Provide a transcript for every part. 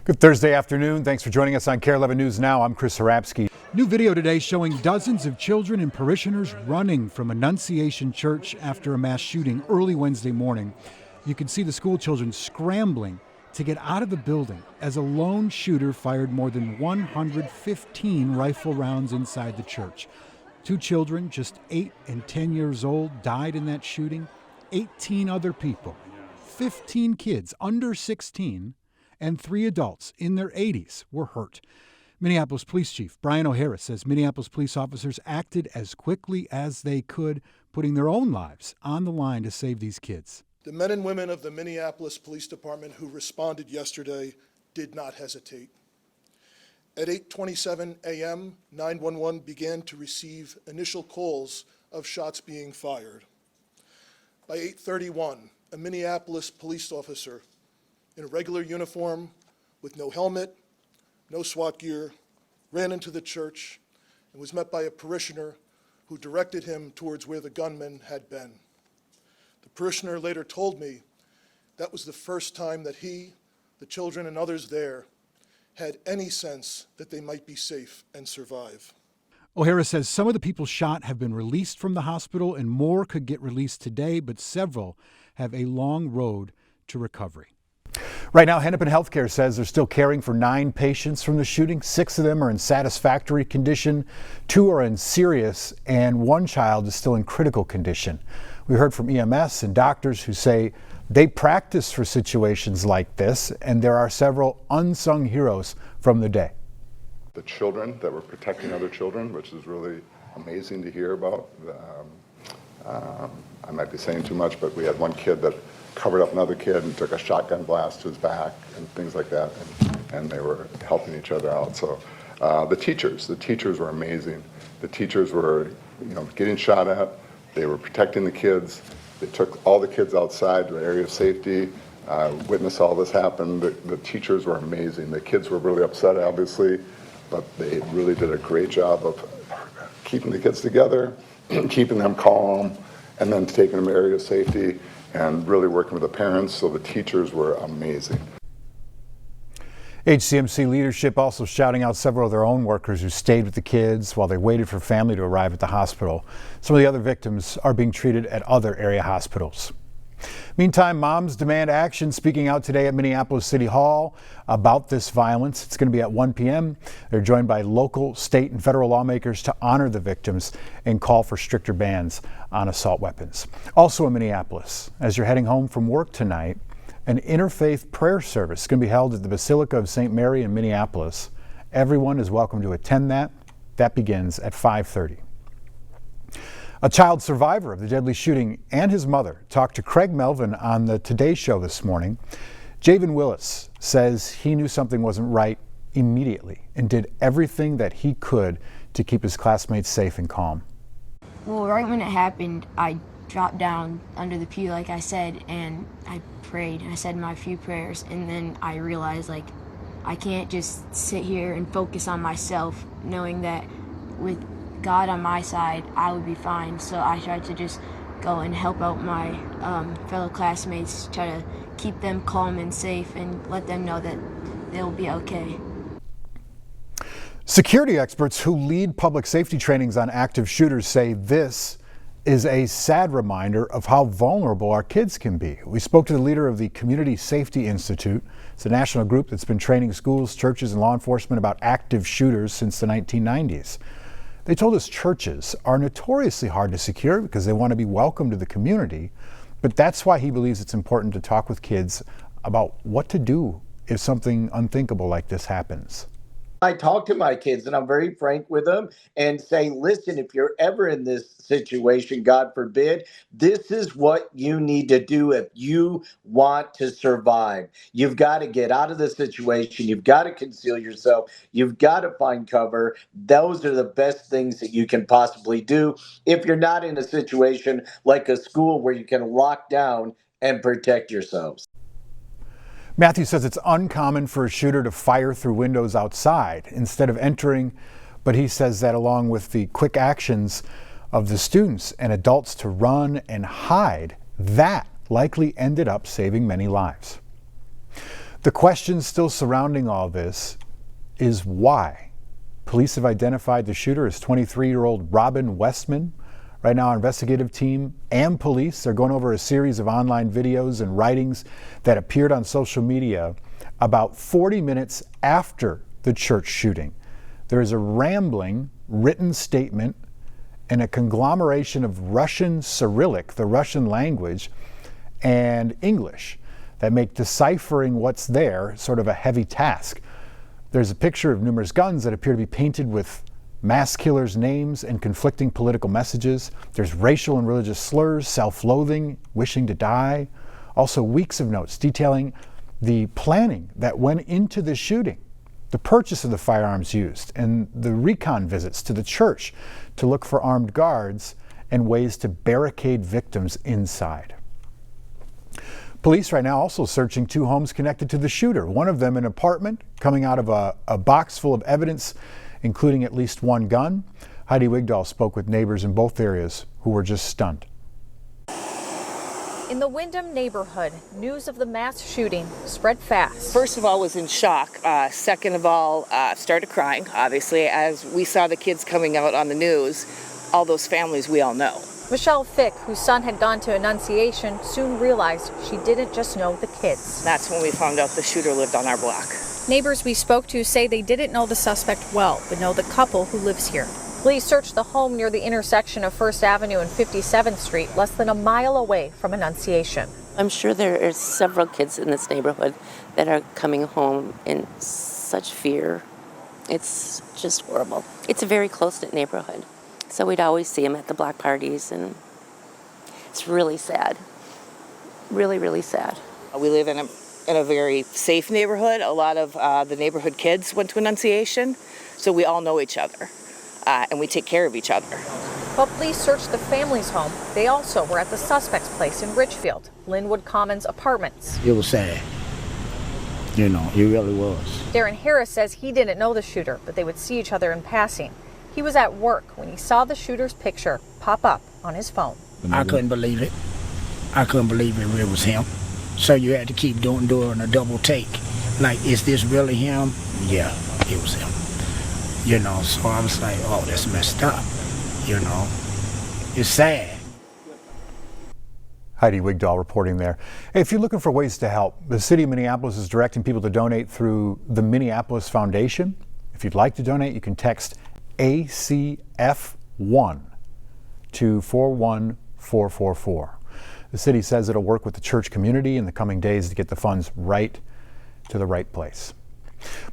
Good Thursday afternoon. Thanks for joining us on KARE 11 News Now. I'm Chris Harapsky. New video today showing dozens of children and parishioners running from Annunciation Church after a mass shooting early Wednesday morning. You can see the school children scrambling to get out of the building as a lone shooter fired more than 115 rifle rounds inside the church. 2 children, just 8 and 10 years old, died in that shooting. 18 other people, 15 kids under 16, and 3 adults in their 80s were hurt. Minneapolis Police Chief Brian O'Hara says Minneapolis police officers acted as quickly as they could, putting their own lives on the line to save these kids. The men and women of the Minneapolis Police Department who responded yesterday did not hesitate. At 8:27 a.m., 911 began to receive initial calls of shots being fired. By 8:31, a Minneapolis police officer in a regular uniform with no helmet, no SWAT gear, ran into the church and was met by a parishioner who directed him towards where the gunman had been. The parishioner later told me that was the first time that he, the children, and others there had any sense that they might be safe and survive. O'Hara says some of the people shot have been released from the hospital and more could get released today, but several have a long road to recovery. Right now, Hennepin Healthcare says they're still caring for 9 patients from the shooting. 6 of them are in satisfactory condition, 2 are in serious, and 1 child is still in critical condition. We heard from EMS and doctors who say they practice for situations like this, and there are several unsung heroes from the day. The children that were protecting other children, which is really amazing to hear about. I might be saying too much, but we had one kid that covered up another kid and took a shotgun blast to his back and things like that, and they were helping each other out. So the teachers were amazing. The teachers were, getting shot at. They were protecting the kids. They took all the kids outside to an area of safety, witnessed all this happen. The teachers were amazing. The kids were really upset, obviously, but they really did a great job of keeping the kids together, keeping them calm, and then taking them to an area of safety and really working with the parents. So the teachers were amazing. HCMC leadership also shouting out several of their own workers who stayed with the kids while they waited for family to arrive at the hospital. Some of the other victims are being treated at other area hospitals. Meantime, moms demand action, speaking out today at Minneapolis City Hall about this violence. It's going to be at 1 p.m. They're joined by local, state, and federal lawmakers to honor the victims and call for stricter bans on assault weapons. Also in Minneapolis, as you're heading home from work tonight, an interfaith prayer service is going to be held at the Basilica of St. Mary in Minneapolis. Everyone is welcome to attend that. That begins at 5:30. A child survivor of the deadly shooting and his mother talked to Craig Melvin on the Today Show this morning. Javen Willis says he knew something wasn't right immediately and did everything that he could to keep his classmates safe and calm. Well, right when it happened, I dropped down under the pew, like I said, and I prayed. I said my few prayers, and then I realized, I can't just sit here and focus on myself, knowing that with God on my side, I would be fine. So I tried to just go and help out my fellow classmates, try to keep them calm and safe and let them know that they'll be okay. Security experts who lead public safety trainings on active shooters say this is a sad reminder of how vulnerable our kids can be. We spoke to the leader of the Community Safety Institute. It's a national group that's been training schools, churches, and law enforcement about active shooters since the 1990s. They told us churches are notoriously hard to secure because they want to be welcome to the community, but that's why he believes it's important to talk with kids about what to do if something unthinkable like this happens. I talk to my kids and I'm very frank with them and say, listen, if you're ever in this situation, God forbid, this is what you need to do if you want to survive. You've got to get out of the situation. You've got to conceal yourself. You've got to find cover. Those are the best things that you can possibly do if you're not in a situation like a school where you can lock down and protect yourselves. Matthew says it's uncommon for a shooter to fire through windows outside instead of entering, but he says that along with the quick actions of the students and adults to run and hide, that likely ended up saving many lives. The question still surrounding all this is why. Police have identified the shooter as 23-year-old Robin Westman. Right now, our investigative team and police are going over a series of online videos and writings that appeared on social media about 40 minutes after the church shooting. There is a rambling written statement and a conglomeration of Russian Cyrillic, the Russian language, and English that make deciphering what's there sort of a heavy task. There's a picture of numerous guns that appear to be painted with mass killers' names and conflicting political messages. There's racial and religious slurs, self-loathing, wishing to die. Also weeks of notes detailing the planning that went into the shooting, the purchase of the firearms used, and the recon visits to the church to look for armed guards and ways to barricade victims inside. Police right now also searching 2 homes connected to the shooter. One of them an apartment coming out of a box full of evidence, including at least 1 gun. Heidi Wigdahl spoke with neighbors in both areas who were just stunned. In the Wyndham neighborhood, news of the mass shooting spread fast. First of all, was in shock. Second of all, started crying, obviously, as we saw the kids coming out on the news. All those families we all know. Michelle Fick, whose son had gone to Annunciation, soon realized she didn't just know the kids. That's when we found out the shooter lived on our block. Neighbors we spoke to say they didn't know the suspect well, but know the couple who lives here. Police searched the home near the intersection of 1st Avenue and 57th Street, less than a mile away from Annunciation. I'm sure there are several kids in this neighborhood that are coming home in such fear. It's just horrible. It's a very close-knit neighborhood, so we'd always see them at the block parties, and it's really sad. Really, really sad. We live in a very safe neighborhood. A lot of the neighborhood kids went to Annunciation, so we all know each other, and we take care of each other. While police searched the family's home, they also were at the suspect's place in Richfield, Linwood Commons Apartments. It was sad. You know, it really was. Darren Harris says he didn't know the shooter, but they would see each other in passing. He was at work when he saw the shooter's picture pop up on his phone. I couldn't believe it. I couldn't believe it was him. So you had to keep doing a double take. Like, is this really him? Yeah, it was him. You know, so I was like, oh, that's messed up. You know, it's sad. Heidi Wigdahl reporting there. Hey, if you're looking for ways to help, the city of Minneapolis is directing people to donate through the Minneapolis Foundation. If you'd like to donate, you can text ACF1 to 41444. The city says it'll work with the church community in the coming days to get the funds right to the right place.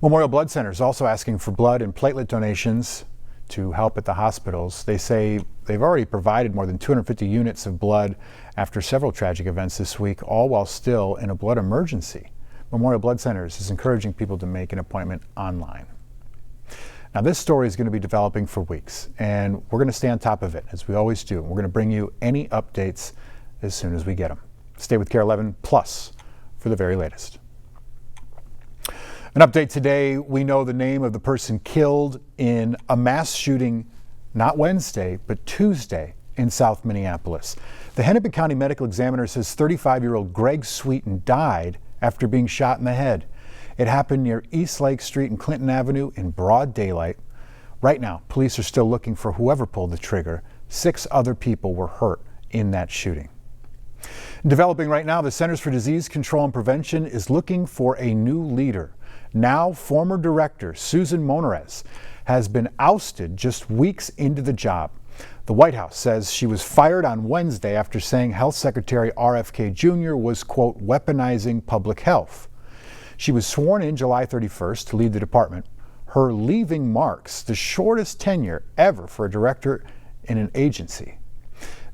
Memorial Blood Center is also asking for blood and platelet donations to help at the hospitals. They say they've already provided more than 250 units of blood after several tragic events this week, all while still in a blood emergency. Memorial Blood Centers is encouraging people to make an appointment online. Now, this story is going to be developing for weeks, and we're going to stay on top of it, as we always do. We're going to bring you any updates as soon as we get them. Stay with KARE 11 Plus for the very latest. An update today, we know the name of the person killed in a mass shooting, not Wednesday, but Tuesday in South Minneapolis. The Hennepin County Medical Examiner says 35-year-old Greg Sweeten died after being shot in the head. It happened near East Lake Street and Clinton Avenue in broad daylight. Right now, police are still looking for whoever pulled the trigger. 6 other people were hurt in that shooting. Developing right now, the Centers for Disease Control and Prevention is looking for a new leader. Now, former director Susan Monarez has been ousted just weeks into the job. The White House says she was fired on Wednesday after saying Health Secretary RFK Jr. was, quote, weaponizing public health. She was sworn in July 31st to lead the department. Her leaving marks the shortest tenure ever for a director in an agency.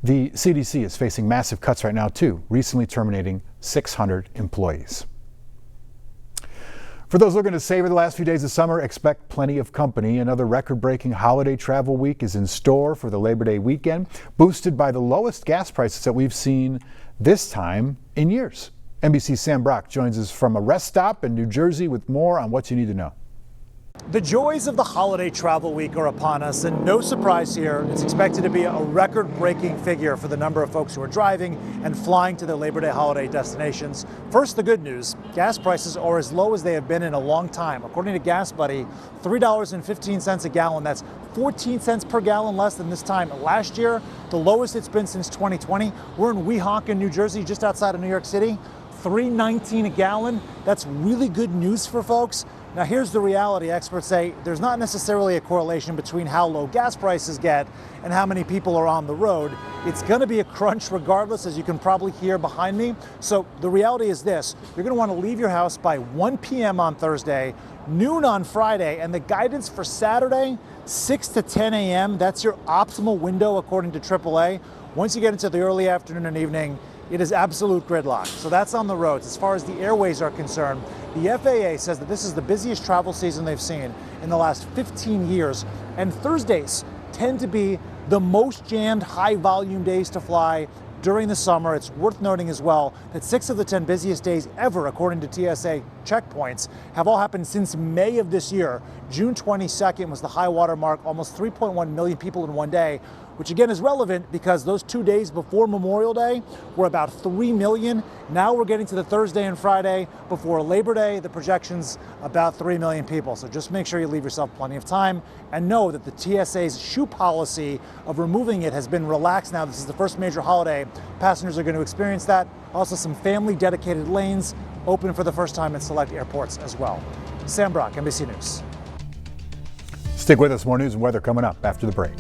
The CDC is facing massive cuts right now, too, recently terminating 600 employees. For those looking to savor the last few days of summer, expect plenty of company. Another record-breaking holiday travel week is in store for the Labor Day weekend, boosted by the lowest gas prices that we've seen this time in years. NBC's Sam Brock joins us from a rest stop in New Jersey with more on what you need to know. The joys of the holiday travel week are upon us, and no surprise here, it's expected to be a record-breaking figure for the number of folks who are driving and flying to their Labor Day holiday destinations. First, the good news, gas prices are as low as they have been in a long time. According to Gas Buddy, $3.15 a gallon, that's 14 cents per gallon less than this time last year, the lowest it's been since 2020. We're in Weehawken, New Jersey, just outside of New York City, $3.19 a gallon. That's really good news for folks. Now here's the reality. Experts say there's not necessarily a correlation between how low gas prices get and how many people are on the road. It's going to be a crunch regardless, as you can probably hear behind me. So the reality is this: you're going to want to leave your house by 1 p.m. on Thursday, noon on Friday, and the guidance for Saturday, 6 to 10 a.m. That's your optimal window according to AAA. Once you get into the early afternoon and evening, it is absolute gridlock. So that's on the roads. As far as the airways are concerned, the FAA says that this is the busiest travel season they've seen in the last 15 years. And Thursdays tend to be the most jammed, high volume days to fly during the summer. It's worth noting as well that 6 of the 10 busiest days ever, according to TSA checkpoints, have all happened since May of this year. June 22nd was the high water mark, almost 3.1 million people in one day, which again is relevant because those 2 days before Memorial Day were about 3 million. Now we're getting to the Thursday and Friday before Labor Day. The projection's about 3 million people. So just make sure you leave yourself plenty of time and know that the TSA's shoe policy of removing it has been relaxed now. This is the first major holiday passengers are going to experience that. Also some family dedicated lanes open for the first time at select airports as well. Sam Brock, NBC News. Stick with us, more news and weather coming up after the break.